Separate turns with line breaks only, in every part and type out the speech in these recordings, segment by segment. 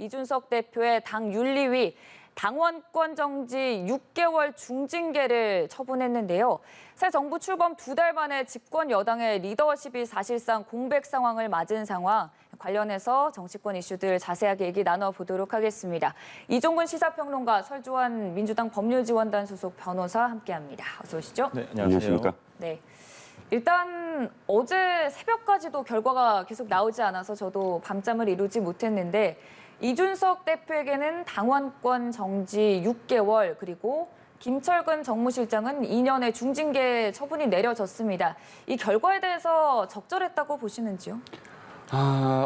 이준석 대표의 당 윤리위 당원권 정지 6개월 중징계를 처분했는데요. 새 정부 출범 2달 만에 집권 여당의 리더십이 사실상 공백 상황을 맞은 상황, 관련해서 정치권 이슈들 자세하게 얘기 나눠보도록 하겠습니다. 이종근 시사평론가, 설주환 민주당 법률지원단 소속 변호사 함께합니다. 어서 오시죠.
네, 안녕하십니까.
네. 일단 어제 새벽까지도 결과가 계속 나오지 않아서 저도 밤잠을 이루지 못했는데 이준석 대표에게는 당원권 정지 6개월 그리고 김철근 정무실장은 2년의 중징계 처분이 내려졌습니다. 이 결과에 대해서 적절했다고 보시는지요?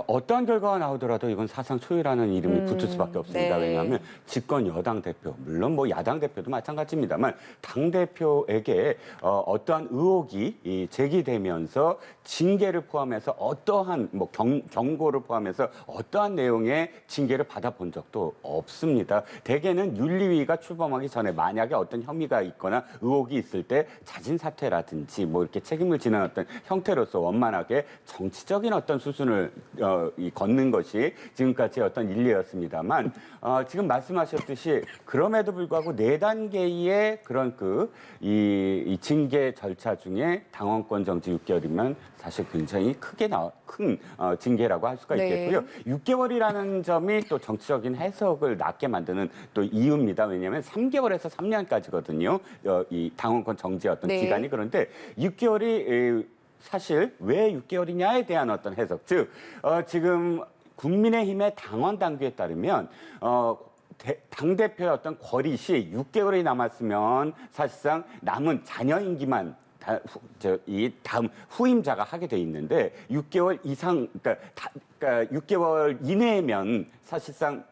어떠한 결과가 나오더라도 이건 사상 초유라는 이름이 붙을 수밖에 없습니다.
네.
왜냐하면 집권 여당 대표, 물론 뭐 야당 대표도 마찬가지입니다만 당 대표에게 어떠한 의혹이 제기되면서 징계를 포함해서 어떠한 뭐 경고를 포함해서 어떠한 내용의 징계를 받아본 적도 없습니다. 대개는 윤리위가 출범하기 전에 만약에 어떤 혐의가 있거나 의혹이 있을 때 자진 사퇴라든지 뭐 이렇게 책임을 지는 어떤 형태로서 원만하게 정치적인 어떤 수순을 걷는 것이 지금까지 어떤 일례였습니다만 지금 말씀하셨듯이 그럼에도 불구하고 4단계의 그런 이 징계 절차 중에 당원권 정지 6개월이면 사실 굉장히 큰 징계라고 할 수가 있겠고요. 네. 6개월이라는 점이 또 정치적인 해석을 낳게 만드는 또 이유입니다. 왜냐하면 3개월에서 3년까지거든요. 이 당원권 정지 어떤 기간이. 그런데 6개월이 사실 왜 6개월이냐에 대한 어떤 해석, 즉 지금 국민의힘의 당원 당규에 따르면 당대표의 어떤 권리시 6개월이 남았으면 사실상 남은 잔여 임기만 이 다음 후임자가 하게 돼 있는데 6개월 이상, 그러니까 6개월 이내면 사실상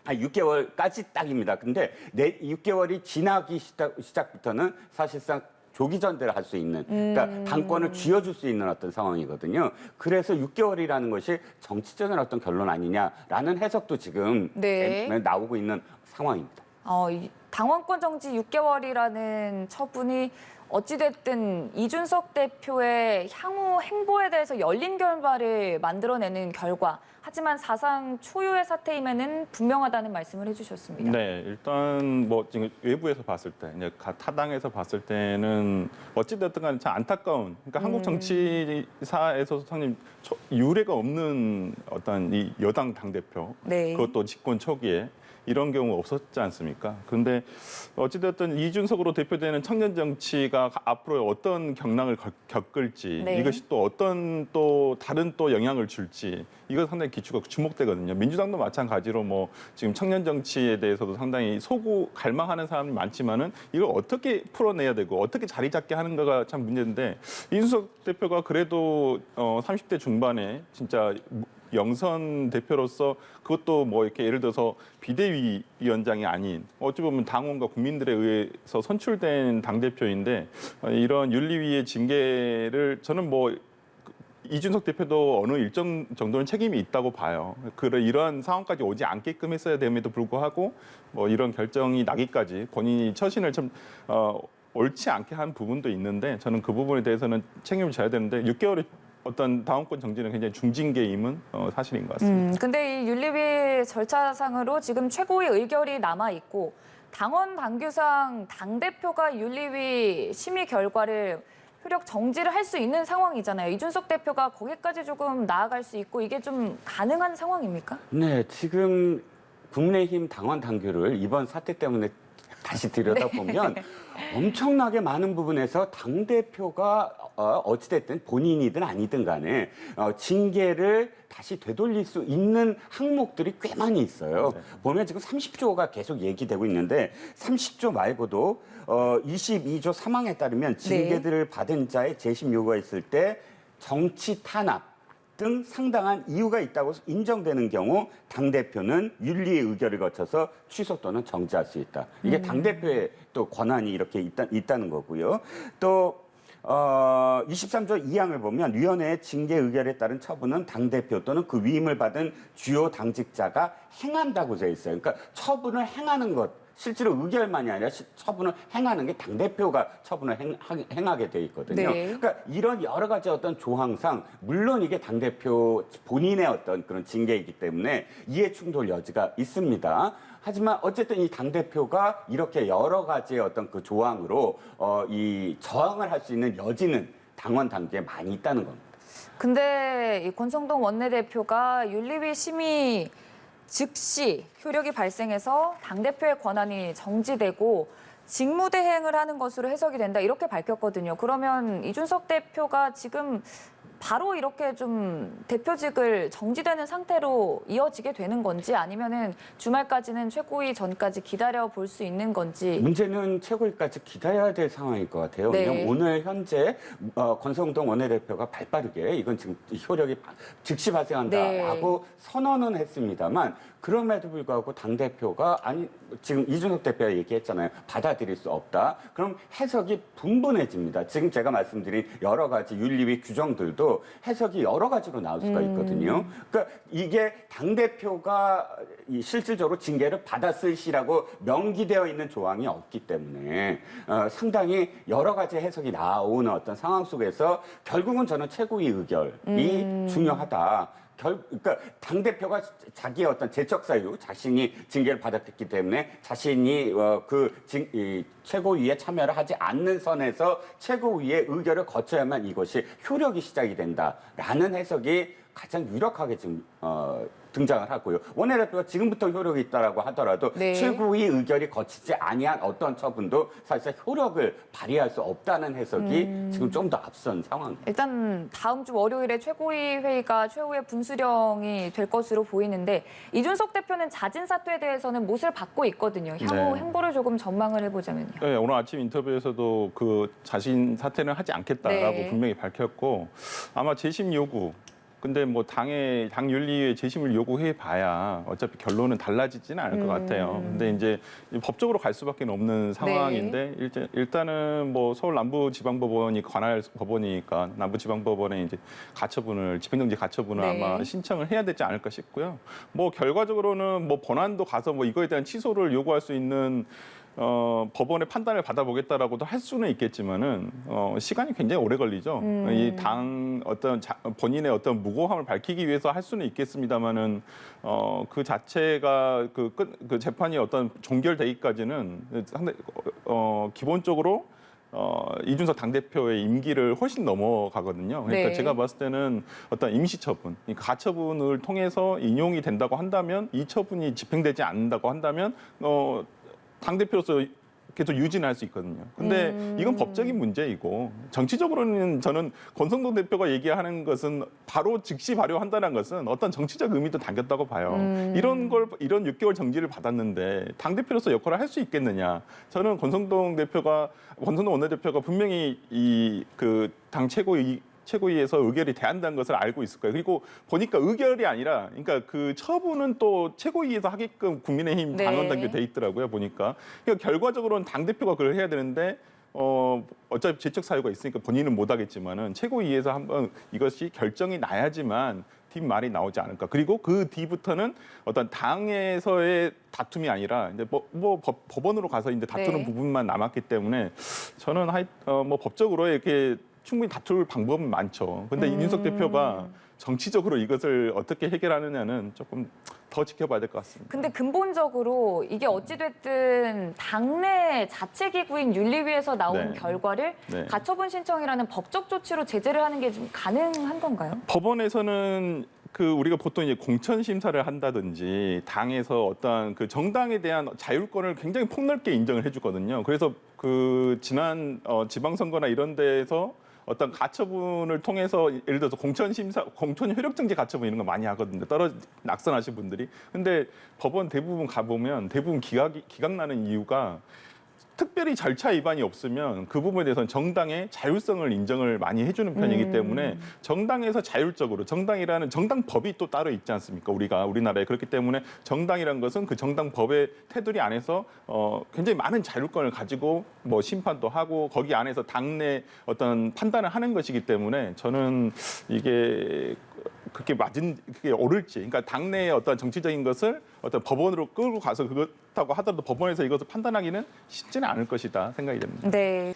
6개월까지 딱입니다. 근데 6개월이 지나기 시작부터는 사실상 조기 전대를 할 수 있는, 그러니까 당권을 쥐어줄 수 있는 어떤 상황이거든요. 그래서 6개월이라는 것이 정치적인 어떤 결론 아니냐라는 해석도 지금 나오고 있는 상황입니다.
당원권 정지 6개월이라는 처분이 어찌됐든 이준석 대표의 향후 행보에 대해서 열린 결말을 만들어내는 결과, 하지만 사상 초유의 사태임에는 분명하다는 말씀을 해주셨습니다.
네, 일단 뭐 지금 외부에서 봤을 때, 이제 타당에서 봤을 때는 어찌됐든 간에 참 안타까운, 그러니까 한국 정치사에서 상당히 유례가 없는 어떤 이 여당 당대표, 그것도 집권 초기에 이런 경우 없었지 않습니까? 그런데 어찌됐든 이준석으로 대표되는 청년 정치가 앞으로 어떤 경랑을 겪을지, 이것이 또 어떤 또 다른 또 영향을 줄지, 이거 상당히 기초가 주목되거든요. 민주당도 마찬가지로 뭐 지금 청년 정치에 대해서도 상당히 갈망하는 사람이 많지만은 이걸 어떻게 풀어내야 되고 어떻게 자리 잡게 하는가가 참 문제인데, 이준석 대표가 그래도 30대 중반에 진짜 영선 대표로서, 그것도 뭐 이렇게 예를 들어서 비대위원장이 아닌 어찌 보면 당원과 국민들에 의해서 선출된 당대표인데, 이런 윤리위의 징계를 저는 뭐 이준석 대표도 어느 일정 정도는 책임이 있다고 봐요. 이러한 상황까지 오지 않게끔 했어야 됨에도 불구하고 뭐 이런 결정이 나기까지 본인이 처신을 좀 옳지 않게 한 부분도 있는데, 저는 그 부분에 대해서는 책임을 져야 되는데 6개월의 어떤 당원권 정지는 굉장히 중징계임은 사실인 것 같습니다.
근데 이 윤리위 절차상으로 지금 최고의 의결이 남아 있고, 당원 당규상 당대표가 윤리위 심의 결과를 효력 정지를 할 수 있는 상황이잖아요. 이준석 대표가 거기까지 조금 나아갈 수 있고, 이게 좀 가능한 상황입니까?
네, 지금 국민의힘 당원 당규를 이번 사태 때문에 다시 들여다보면 엄청나게 많은 부분에서 당대표가 어찌됐든 본인이든 아니든 간에 징계를 다시 되돌릴 수 있는 항목들이 꽤 많이 있어요. 보면 지금 30조가 계속 얘기되고 있는데 30조 말고도 22조 3항에 따르면 징계들을 받은 자의 재심 요구가 있을 때 정치 탄압 등 상당한 이유가 있다고 인정되는 경우 당대표는 윤리의 의결을 거쳐서 취소 또는 정지할 수 있다. 이게 당대표의 또 권한이 이렇게 있다는 거고요. 또 23조 2항을 보면 위원회의 징계 의결에 따른 처분은 당대표 또는 그 위임을 받은 주요 당직자가 행한다고 되어 있어요. 그러니까 처분을 행하는 것 실제로 의결만이 아니라 처분을 행하는 게 당대표가 처분을 행하게 돼 있거든요.
네.
그러니까 이런 여러 가지 어떤 조항상 물론 이게 당대표 본인의 어떤 그런 징계이기 때문에 이해 충돌 여지가 있습니다. 하지만 어쨌든 이 당대표가 이렇게 여러 가지의 어떤 그 조항으로 이 저항을 할 수 있는 여지는 당원 단계에 많이 있다는 겁니다. 근데
이 권성동 원내대표가 윤리위 심의 즉시 효력이 발생해서 당대표의 권한이 정지되고 직무대행을 하는 것으로 해석이 된다 이렇게 밝혔거든요. 그러면 이준석 대표가 지금 바로 이렇게 좀 대표직을 정지되는 상태로 이어지게 되는 건지 아니면은 주말까지는 최고위 전까지 기다려 볼 수 있는 건지.
문제는 최고위까지 기다려야 될 상황일 것 같아요.
네.
왜냐하면 오늘 현재 권성동 원내대표가 발빠르게 이건 지금 효력이 즉시 발생한다라고
네.
선언은 했습니다만 그럼에도 불구하고 당대표가 아니 지금 이준석 대표가 얘기했잖아요. 받아들일 수 없다. 그럼 해석이 분분해집니다. 지금 제가 말씀드린 여러 가지 윤리위 규정들도 해석이 여러 가지로 나올 수가 있거든요. 그러니까 이게 당대표가 실질적으로 징계를 받았을 시라고 명기되어 있는 조항이 없기 때문에 상당히 여러 가지 해석이 나오는 어떤 상황 속에서 결국은 저는 최고위 의결이 중요하다. 그러니까 당대표가 자기의 어떤 재적 사유, 자신이 징계를 받았기 때문에 자신이 최고위에 참여를 하지 않는 선에서 최고위의 의결을 거쳐야만 이것이 효력이 시작이 된다라는 해석이 가장 유력하게 지금 등장을 하고요. 원내대표가 지금부터 효력이 있다라고 하더라도
네.
최고위 의결이 거치지 아니한 어떤 처분도 사실상 효력을 발휘할 수 없다는 해석이 지금 좀 더 앞선 상황입니다.
일단 다음 주 월요일에 최고위 회의가 최후의 분수령이 될 것으로 보이는데 이준석 대표는 자진 사퇴에 대해서는 못을 받고 있거든요. 향후
네.
행보를 조금 전망을 해보자면요.
네, 오늘 아침 인터뷰에서도 그 자신 사퇴는 하지 않겠다라고
네.
분명히 밝혔고 아마 재심 요구. 근데 뭐 당 윤리위에 재심을 요구해 봐야 어차피 결론은 달라지지는 않을 것 같아요. 근데 이제 법적으로 갈 수밖에 없는 상황인데 일단은 뭐 서울 남부지방법원이 관할 법원이니까 남부지방법원에 이제 가처분을 집행정지 가처분을
네.
아마 신청을 해야 되지 않을까 싶고요. 뭐 결과적으로는 뭐 본안도 가서 뭐 이거에 대한 취소를 요구할 수 있는 법원의 판단을 받아보겠다라고도 할 수는 있겠지만은 시간이 굉장히 오래 걸리죠. 이 당 본인의 어떤 무고함을 밝히기 위해서 할 수는 있겠습니다만은 그 자체가 그 재판이 어떤 종결되기까지는 상당히 기본적으로 이준석 당대표의 임기를 훨씬 넘어가거든요. 그러니까
네.
제가 봤을 때는 어떤 임시처분, 가처분을 통해서 인용이 된다고 한다면 이 처분이 집행되지 않는다고 한다면 당대표로서 계속 유지는 할 수 있거든요. 근데 이건 법적인 문제이고 정치적으로는 저는 권성동 대표가 얘기하는 것은 바로 즉시 발효한다는 것은 어떤 정치적 의미도 담겼다고 봐요. 이런 6개월 정지를 받았는데 당대표로서 역할을 할 수 있겠느냐. 저는 권성동 원내대표가 분명히 당 최고위에서 의결이 돼한다는 것을 알고 있을 거예요. 그리고 보니까 의결이 아니라, 그러니까 그 처분은 또 최고위에서 하게끔 국민의힘
네.
당원 단계 돼 있더라고요. 보니까. 그러니까 결과적으로는 당 대표가 그걸 해야 되는데 어차피 재적 사유가 있으니까 본인은 못 하겠지만은 최고위에서 한번 이것이 결정이 나야지만 뒷말이 나오지 않을까. 그리고 그 뒤부터는 어떤 당에서의 다툼이 아니라 이제 법원으로 가서 이제 다투는
네.
부분만 남았기 때문에 저는 법적으로 이렇게 충분히 다툴 방법은 많죠. 근데 이준석 대표가 정치적으로 이것을 어떻게 해결하느냐는 조금 더 지켜봐야 될 것 같습니다.
근데 근본적으로 이게 어찌됐든 당내 자체 기구인 윤리위에서 나온
네.
결과를
네.
가처분 신청이라는 법적 조치로 제재를 하는 게 좀 가능한 건가요?
법원에서는 우리가 보통 이제 공천 심사를 한다든지 당에서 어떤 그 정당에 대한 자율권을 굉장히 폭넓게 인정을 해주거든요. 그래서 지난 지방선거나 이런 데에서 어떤 가처분을 통해서 예를 들어서 공천 효력정지 가처분 이런 거 많이 하거든요. 낙선하신 분들이. 근데 법원 대부분 가보면 대부분 기각 나는 이유가 특별히 절차 위반이 없으면 그 부분에 대해서는 정당의 자율성을 인정을 많이 해주는 편이기 때문에 정당에서 자율적으로 정당이라는 정당법이 또 따로 있지 않습니까? 우리나라에. 그렇기 때문에 정당이라는 것은 그 정당법의 테두리 안에서 굉장히 많은 자율권을 가지고 뭐 심판도 하고 거기 안에서 당내 어떤 판단을 하는 것이기 때문에 저는 이게 그렇게 그게 옳을지, 그러니까 당내의 어떤 정치적인 것을 어떤 법원으로 끌고 가서 그렇다고 하더라도 법원에서 이것을 판단하기는 쉽지는 않을 것이다 생각이 됩니다.
네.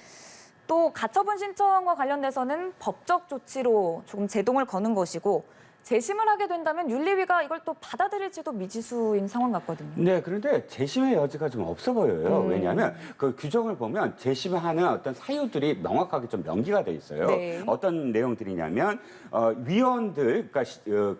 또 가처분 신청과 관련돼서는 법적 조치로 조금 제동을 거는 것이고 재심을 하게 된다면 윤리위가 이걸 또 받아들일지도 미지수인 상황 같거든요.
네, 그런데 재심의 여지가 좀 없어 보여요. 왜냐하면 그 규정을 보면 재심하는 어떤 사유들이 명확하게 좀 명기가 돼 있어요.
네.
어떤 내용들이냐면 위원들, 그러니까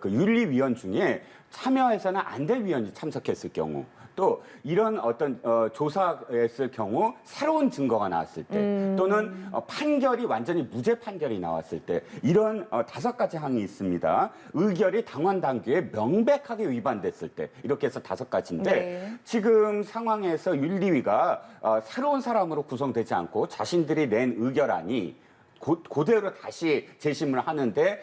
그 윤리위원 중에 참여해서는 안 될 위원이 참석했을 경우, 또 이런 어떤 조사했을 경우 새로운 증거가 나왔을 때, 또는 판결이 완전히 무죄 판결이 나왔을 때, 이런 5가지 항이 있습니다. 의결이 당원 당규에 명백하게 위반됐을 때, 이렇게 해서 5가지인데
네.
지금 상황에서 윤리위가 새로운 사람으로 구성되지 않고 자신들이 낸 의결안이 그대로 다시 재심을 하는데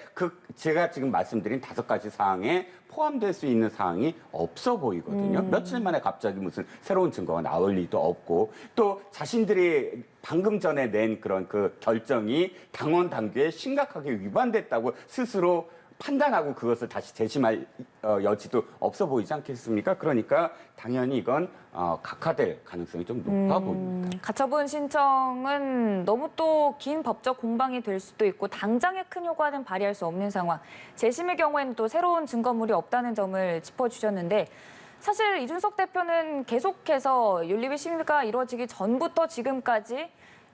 제가 지금 말씀드린 5가지 사항에 포함될 수 있는 사항이 없어 보이거든요. 며칠 만에 갑자기 무슨 새로운 증거가 나올 리도 없고, 또 자신들이 방금 전에 낸 그런 그 결정이 당원 당규에 심각하게 위반됐다고 스스로 판단하고 그것을 다시 재심할 여지도 없어 보이지 않겠습니까? 그러니까 당연히 이건 각하될 가능성이 좀 높아 보입니다.
가처분 신청은 너무 또 긴 법적 공방이 될 수도 있고 당장의 큰 효과는 발휘할 수 없는 상황. 재심의 경우에는 또 새로운 증거물이 없다는 점을 짚어주셨는데 사실 이준석 대표는 계속해서 윤리위 심의가 이루어지기 전부터 지금까지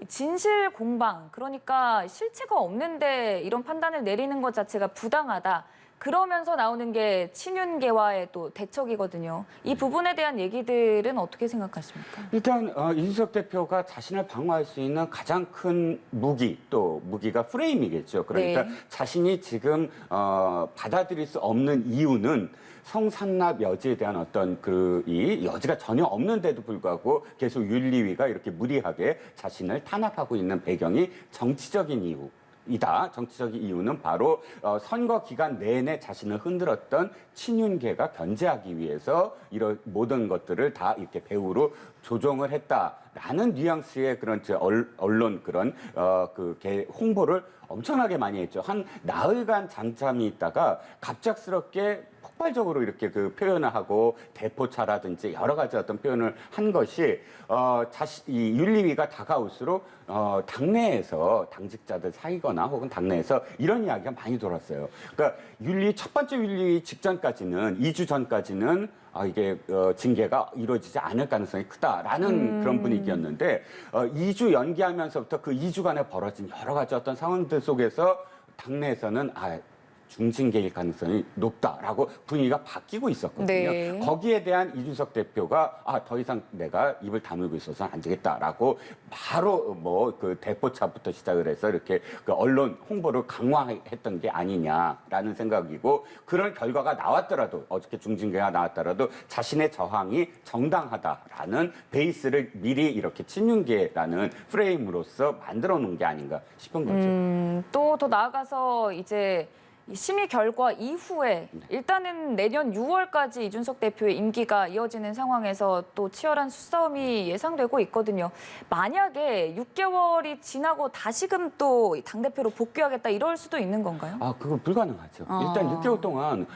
진실 공방, 그러니까 실체가 없는데 이런 판단을 내리는 것 자체가 부당하다. 그러면서 나오는 게 친윤계와의 또 대척이거든요. 이 부분에 대한 얘기들은 어떻게 생각하십니까?
일단 이준석 대표가 자신을 방어할 수 있는 가장 큰 무기가 프레임이겠죠. 그러니까
네.
자신이 지금 받아들일 수 없는 이유는 성산납 여지에 대한 어떤 이 여지가 전혀 없는데도 불구하고 계속 윤리위가 이렇게 무리하게 자신을 탄압하고 있는 배경이 정치적인 이유. 정치적인 이유는 바로 선거 기간 내내 자신을 흔들었던 친윤계가 견제하기 위해서 이런 모든 것들을 다 이렇게 배후로 조정을 했다라는 뉘앙스의 그런 언론 그런 홍보를 엄청나게 많이 했죠. 한 나흘간 잠잠히 있다가 갑작스럽게 폭발적으로 이렇게 표현을 하고 대포차라든지 여러 가지 어떤 표현을 한 것이 이 윤리위가 다가올수록 당내에서 당직자들 사이거나 혹은 당내에서 이런 이야기가 많이 돌았어요. 그러니까 첫 번째 윤리위 직전까지는 2주 전까지는 이게 징계가 이루어지지 않을 가능성이 크다라는 그런 분위기였는데 2주 연기하면서부터 그 2주간에 벌어진 여러 가지 어떤 상황들 속에서 당내에서는 중징계일 가능성이 높다라고 분위기가 바뀌고 있었거든요.
네.
거기에 대한 이준석 대표가 더 이상 내가 입을 다물고 있어서는 안 되겠다라고 바로 대포차부터 시작을 해서 이렇게 언론 홍보를 강화했던 게 아니냐라는 생각이고, 그런 결과가 나왔더라도 어저께 중징계가 나왔더라도 자신의 저항이 정당하다라는 베이스를 미리 이렇게 친윤계라는 프레임으로서 만들어 놓은 게 아닌가 싶은 거죠.
또 더 나아가서 이제 이 심의 결과 이후에 일단은 내년 6월까지 이준석 대표의 임기가 이어지는 상황에서 또 치열한 수싸움이 예상되고 있거든요. 만약에 6개월이 지나고 다시금 또 당대표로 복귀하겠다 이럴 수도 있는 건가요?
그건 불가능하죠. 일단 6개월 동안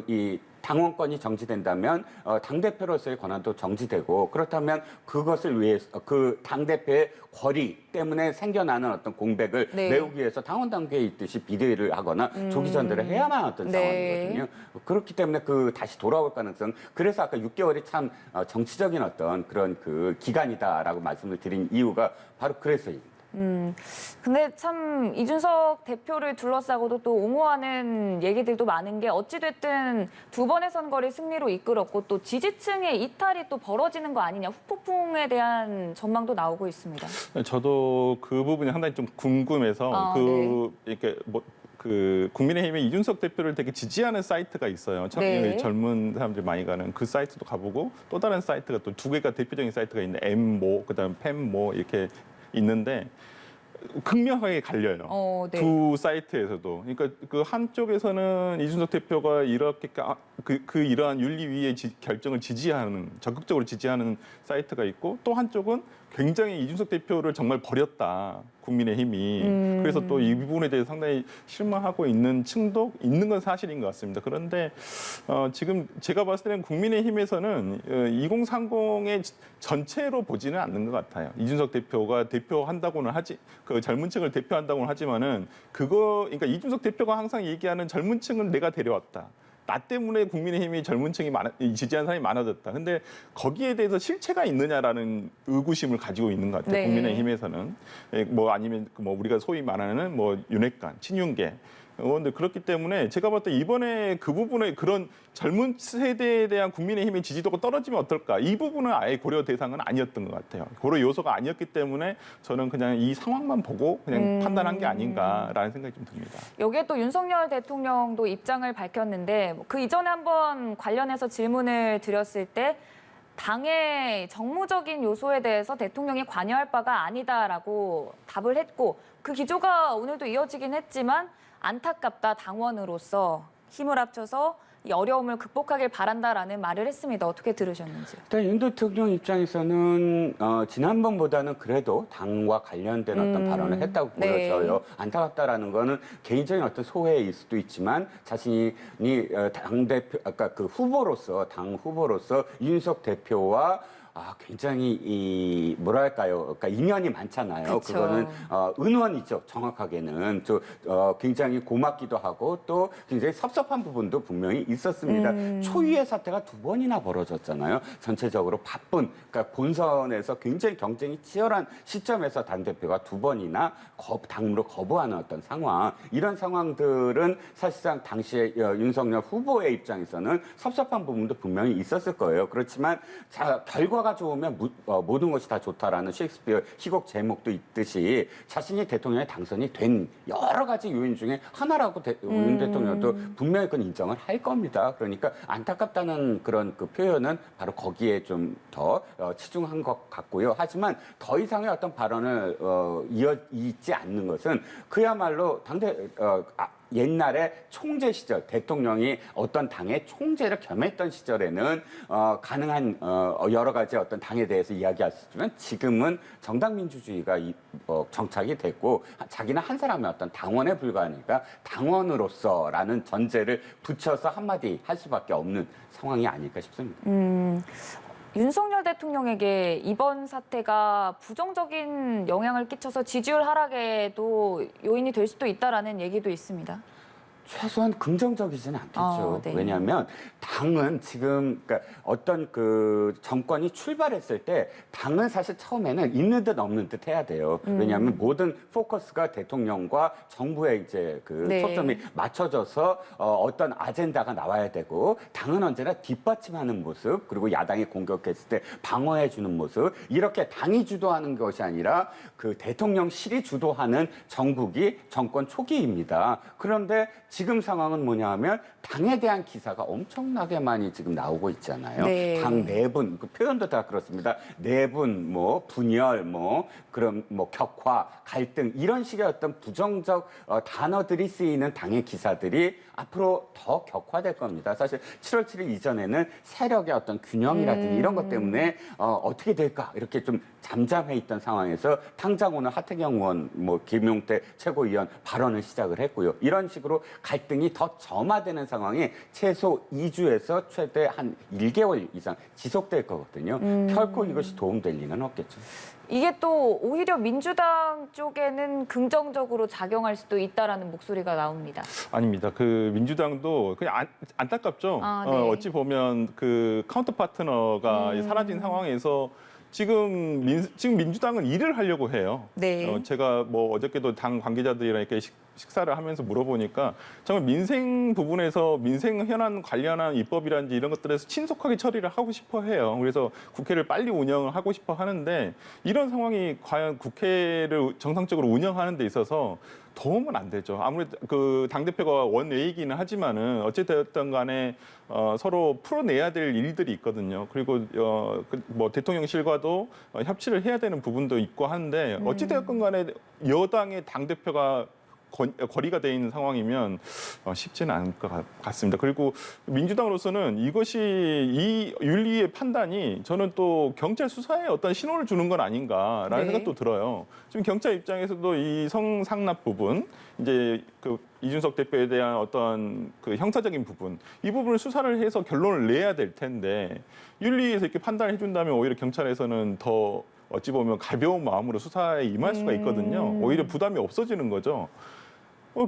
이 당원권이 정지된다면 당대표로서의 권한도 정지되고, 그렇다면 그것을 위해서 그 당대표의 권리 때문에 생겨나는 어떤 공백을
네.
메우기 위해서 당원 당규에 있듯이 비대위를 하거나 조기 전대를 해야만 어떤
네.
상황이거든요. 그렇기 때문에 다시 돌아올 가능성, 그래서 아까 6개월이 참 정치적인 어떤 그런 기간이다라고 말씀을 드린 이유가 바로 그래서입니다.
근데 참 이준석 대표를 둘러싸고도 또 옹호하는 얘기들도 많은 게 어찌됐든 2번의 선거를 승리로 이끌었고 또 지지층의 이탈이 또 벌어지는 거 아니냐, 후폭풍에 대한 전망도 나오고 있습니다.
저도 그 부분이 상당히 좀 궁금해서 이렇게 국민의힘의 이준석 대표를 되게 지지하는 사이트가 있어요.
네.
젊은 사람들이 많이 가는 그 사이트도 가보고, 또 다른 사이트가 또 2개가 대표적인 사이트가 있는데 M모, 그다음 펜모 이렇게 있는데 극명하게 갈려요.
네.
두 사이트에서도. 그러니까 그 한쪽에서는 이준석 대표가 이렇게 이러한 윤리위의 결정을 지지하는, 적극적으로 지지하는 사이트가 있고, 또 한쪽은 굉장히 이준석 대표를 정말 버렸다. 국민의힘이. 그래서 또 이 부분에 대해서 상당히 실망하고 있는 층도 있는 건 사실인 것 같습니다. 그런데 지금 제가 봤을 때는 국민의힘에서는 2030의 전체로 보지는 않는 것 같아요. 이준석 대표가 대표한다고는 그 젊은 층을 대표한다고는 하지만은 그러니까 이준석 대표가 항상 얘기하는 젊은 층은 내가 데려왔다. 나 때문에 국민의힘이 젊은 층이 지지한 사람이 많아졌다. 근데 거기에 대해서 실체가 있느냐라는 의구심을 가지고 있는 것 같아요.
네.
국민의힘에서는. 아니면 우리가 소위 말하는 친윤계. 근데 그렇기 때문에 제가 봤을 때 이번에 그 부분에 그런 젊은 세대에 대한 국민의힘의 지지도가 떨어지면 어떨까? 이 부분은 아예 고려 대상은 아니었던 것 같아요. 고려 요소가 아니었기 때문에 저는 그냥 이 상황만 보고 그냥 판단한 게 아닌가라는 생각이 좀 듭니다.
여기에 또 윤석열 대통령도 입장을 밝혔는데 그 이전에 한번 관련해서 질문을 드렸을 때 당의 정무적인 요소에 대해서 대통령이 관여할 바가 아니다라고 답을 했고 그 기조가 오늘도 이어지긴 했지만 안타깝다 당원으로서 힘을 합쳐서 이 어려움을 극복하길 바란다라는 말을 했습니다. 어떻게 들으셨는지요?
일단 윤 대통령 입장에서는 지난번보다는 그래도 당과 관련된 어떤 발언을 했다고
네.
보여져요. 안타깝다라는 거는 개인적인 어떤 소회일 수도 있지만 자신이 당 대표, 아까 그 당 후보로서 윤석 대표와 굉장히 뭐랄까요? 그러니까 인연이 많잖아요.
그쵸.
그거는 은원이죠. 정확하게는 굉장히 고맙기도 하고 또 굉장히 섭섭한 부분도 분명히 있었습니다. 초유의 사태가 2번이나 벌어졌잖아요. 전체적으로 바쁜, 그러니까 본선에서 굉장히 경쟁이 치열한 시점에서 당 대표가 2번이나 당무로 거부하는 어떤 상황. 이런 상황들은 사실상 당시에 윤석열 후보의 입장에서는 섭섭한 부분도 분명히 있었을 거예요. 그렇지만 결과가 좋으면 모든 것이 다 좋다라는 셰익스피어 희곡 제목도 있듯이 자신이 대통령에 당선이 된 여러 가지 요인 중에 하나라고 윤 대통령도 분명히 그건 인정을 할 겁니다. 그러니까 안타깝다는 그런 그 표현은 바로 거기에 좀 더 치중한 것 같고요. 하지만 더 이상의 어떤 발언을 이어있지 않는 것은 그야말로 옛날에 총재 시절 대통령이 어떤 당의 총재를 겸했던 시절에는 가능한 여러 가지 어떤 당에 대해서 이야기할 수 있지만 지금은 정당 민주주의가 정착이 됐고 자기는 한 사람의 어떤 당원에 불과하니까 당원으로서라는 전제를 붙여서 한마디 할 수밖에 없는 상황이 아닐까 싶습니다.
윤석열 대통령에게 이번 사태가 부정적인 영향을 끼쳐서 지지율 하락에도 요인이 될 수도 있다라는 얘기도 있습니다.
최소한 긍정적이지는 않겠죠.
네.
왜냐하면 당은 지금 그러니까 어떤 그 정권이 출발했을 때 당은 사실 처음에는 있는 듯 없는 듯 해야 돼요. 왜냐하면 모든 포커스가 대통령과 정부에 이제 그
네.
초점이 맞춰져서 어떤 아젠다가 나와야 되고 당은 언제나 뒷받침하는 모습 그리고 야당이 공격했을 때 방어해주는 모습 이렇게 당이 주도하는 것이 아니라 그 대통령실이 주도하는 정국이 정권 초기입니다. 그런데 지금 상황은 뭐냐 하면 당에 대한 기사가 엄청나게 많이 지금 나오고 있잖아요.
네.
당 내분, 그 표현도 다 그렇습니다. 내분, 분열, 그런 격화, 갈등 이런 식의 어떤 부정적 단어들이 쓰이는 당의 기사들이 앞으로 더 격화될 겁니다. 사실 7월 7일 이전에는 세력의 어떤 균형이라든지 이런 것 때문에 어떻게 될까 이렇게 좀 잠잠해 있던 상황에서 당장 오늘 하태경 의원, 김용태 최고위원 발언을 시작을 했고요. 이런 식으로 갈등이 더 점화되는 상황이 최소 2주에서 최대 한 1개월 이상 지속될 거거든요. 결코 이것이 도움될 리는 없겠죠.
이게 또 오히려 민주당 쪽에는 긍정적으로 작용할 수도 있다라는 목소리가 나옵니다.
아닙니다. 그 민주당도 그냥 안타깝죠.
네.
어찌 보면 그 카운터 파트너가 사라진 상황에서 지금 민주당은 일을 하려고 해요.
네.
제가 어저께도 당 관계자들이랑 이렇게 식사를 하면서 물어보니까 정말 민생 부분에서 민생 현안 관련한 입법이라든지 이런 것들에서 신속하게 처리를 하고 싶어 해요. 그래서 국회를 빨리 운영을 하고 싶어 하는데 이런 상황이 과연 국회를 정상적으로 운영하는 데 있어서 도움은 안 되죠. 아무래도 그 당대표가 원외이기는 하지만은 어찌되었든 간에 서로 풀어내야 될 일들이 있거든요. 그리고 뭐 대통령실과도 협치를 해야 되는 부분도 있고 한데 어찌되었든 간에 여당의 당대표가 거리가 돼 있는 상황이면 쉽지는 않을 것 같습니다. 그리고 민주당으로서는 이것이 이 윤리의 판단이 저는 또 경찰 수사에 어떤 신호를 주는 건 아닌가라는
네.
생각도 들어요. 지금 경찰 입장에서도 이 성상납 부분, 이제 그 이준석 대표에 대한 어떤 그 형사적인 부분, 이 부분을 수사를 해서 결론을 내야 될 텐데 윤리에서 이렇게 판단을 해준다면 오히려 경찰에서는 더 어찌 보면 가벼운 마음으로 수사에 임할 수가 있거든요. 오히려 부담이 없어지는 거죠.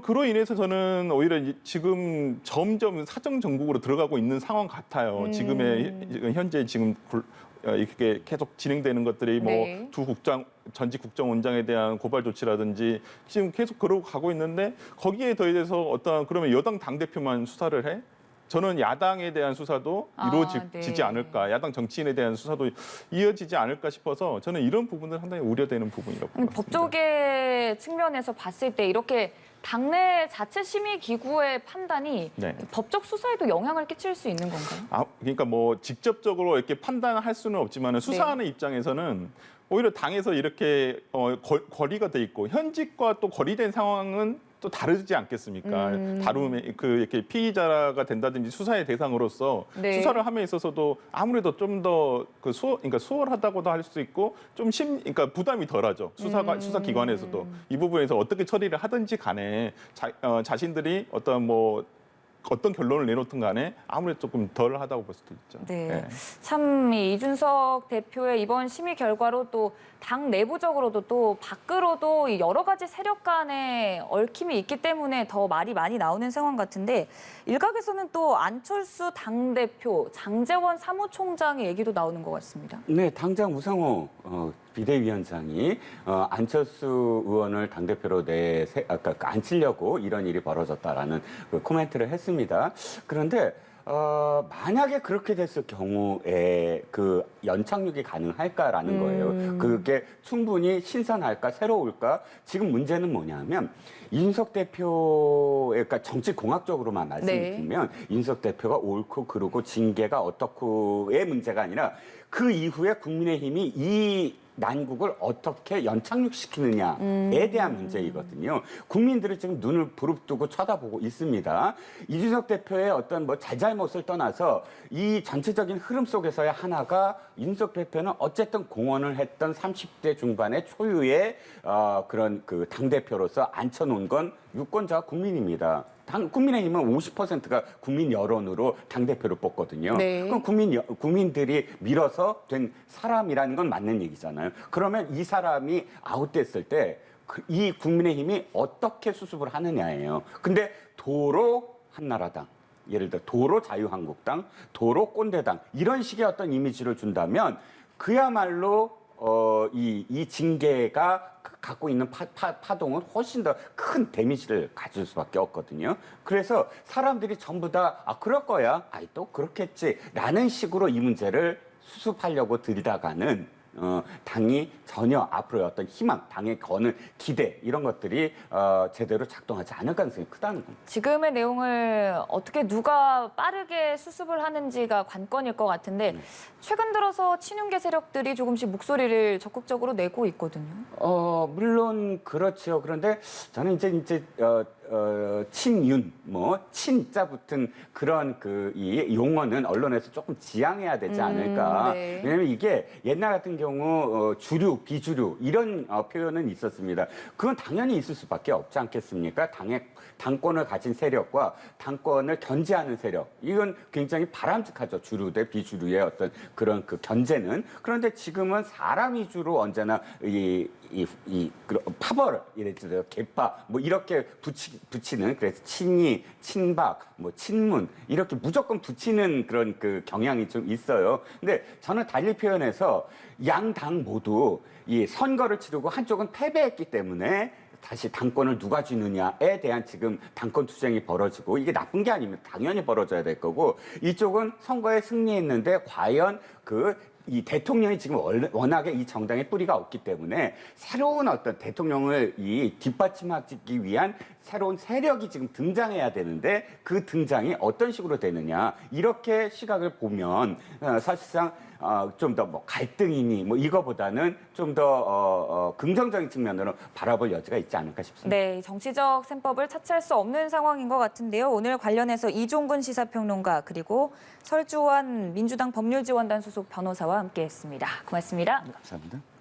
그로 인해서 저는 오히려 지금 점점 사정 정국으로 들어가고 있는 상황 같아요. 지금의 현재 지금 이렇게 계속 진행되는 것들이 뭐
네.
두 전직 국정원장에 대한 고발 조치라든지 지금 계속 그러고 가고 있는데 거기에 더해서 어떤 그러면 여당 당대표만 수사를 해? 저는 야당에 대한 수사도 이루어지지
네.
않을까, 야당 정치인에 대한 수사도 이어지지 않을까 싶어서 저는 이런 부분은 상당히 우려되는 부분이라고 봅니다.
법조계 측면에서 봤을 때 이렇게 당내 자체 심의 기구의 판단이
네.
법적 수사에도 영향을 끼칠 수 있는 건가요?
그러니까 뭐 직접적으로 이렇게 판단할 수는 없지만 수사하는 입장에서는 오히려 당에서 이렇게 거리가 돼 있고 현직과 또 거리된 상황은 또 다르지 않겠습니까? 다rum에 이렇게 피의자가 된다든지 수사의 대상으로서
네.
수사를 함에 있어서도 아무래도 좀 더 그러니까 수월하다고도 할 수 있고 좀 그러니까 부담이 덜하죠. 수사 기관에서도 이 부분에서 어떻게 처리를 하든지 간에 자신들이 어떤 결론을 내놓든 간에 아무래도 조금 덜 하다고 볼 수도 있죠.
네. 참 이준석 대표의 이번 심의 결과로 또 당 내부적으로도 또 밖으로도 이 여러 가지 세력 간의 얽힘이 있기 때문에 더 말이 많이 나오는 상황 같은데 일각에서는 또 안철수 당대표, 장제원 사무총장의 얘기도 나오는 것 같습니다.
네, 당장 우상호 비대위원장이 안철수 의원을 당대표로 앉히려고 이런 일이 벌어졌다라는 그 코멘트를 했습니다. 그런데 만약에 그렇게 됐을 경우에 그 연착륙이 가능할까라는 거예요. 그게 충분히 신선할까, 새로울까? 지금 문제는 뭐냐면 이준석 대표의 그러니까 정치 공학적으로만 말씀드리면 이준석 대표가 옳고 그르고 징계가 어떻고의 문제가 아니라 그 이후에 국민의힘이 이 난국을 어떻게 연착륙시키느냐에 대한 문제이거든요. 국민들이 지금 눈을 부릅뜨고 쳐다보고 있습니다. 이준석 대표의 어떤 잘잘못을 떠나서 이 전체적인 흐름 속에서의 하나가 이준석 대표는 어쨌든 공헌을 했던 30대 중반의 초유의 그런 그 당대표로서 앉혀놓은 건 유권자와 국민입니다. 국민의힘은 50%가 국민 여론으로 당대표를 뽑거든요.
네.
그럼 국민들이 밀어서 된 사람이라는 건 맞는 얘기잖아요. 그러면 이 사람이 아웃됐을 때 이 국민의힘이 어떻게 수습을 하느냐예요. 근데 도로 한나라당, 예를 들어 도로 자유한국당, 도로 꼰대당 이런 식의 어떤 이미지를 준다면 그야말로 이 징계가 갖고 있는 파동은 훨씬 더 큰 데미지를 가질 수밖에 없거든요. 그래서 사람들이 전부 다 그럴 거야, 또 그렇겠지라는 식으로 이 문제를 수습하려고 들이다가는 당이 전혀 앞으로의 어떤 희망, 당에 거는 기대 이런 것들이 제대로 작동하지 않을 가능성이 크다는 겁니다.
지금의 내용을 어떻게 누가 빠르게 수습을 하는지가 관건일 것 같은데 최근 들어서 친윤계 세력들이 조금씩 목소리를 적극적으로 내고 있거든요.
물론 그렇죠. 그런데 저는 이제 친윤, 친자 붙은 그런 이 용어는 언론에서 조금 지양해야 되지 않을까.
네.
왜냐하면 이게 옛날 같은 경우 주류, 비주류 이런 표현은 있었습니다. 그건 당연히 있을 수밖에 없지 않겠습니까? 당권을 가진 세력과 당권을 견제하는 세력, 이건 굉장히 바람직하죠. 주류 대 비주류의 어떤 그런 그 견제는. 그런데 지금은 사람 위주로 언제나 파벌, 예를 들어 개파, 이렇게 붙이는, 그래서 친이, 친박, 친문, 이렇게 무조건 붙이는 그런 그 경향이 좀 있어요. 근데 저는 달리 표현해서 양 당 모두 이 선거를 치르고 한쪽은 패배했기 때문에 다시 당권을 누가 주느냐에 대한 지금 당권 투쟁이 벌어지고 이게 나쁜 게 아니면 당연히 벌어져야 될 거고 이쪽은 선거에 승리했는데 과연 이 대통령이 지금 워낙에 이 정당의 뿌리가 없기 때문에 새로운 어떤 대통령을 이 뒷받침하기 위한 새로운 세력이 지금 등장해야 되는데 그 등장이 어떤 식으로 되느냐 이렇게 시각을 보면 사실상 좀 더 뭐 갈등이니 뭐 이거보다는 좀 더 긍정적인 측면으로 바라볼 여지가 있지 않을까 싶습니다.
네, 정치적 셈법을 차치할 수 없는 상황인 것 같은데요. 오늘 관련해서 이종근 시사평론가 그리고 설주환 민주당 법률지원단 소속 변호사와 함께했습니다. 고맙습니다.
감사합니다.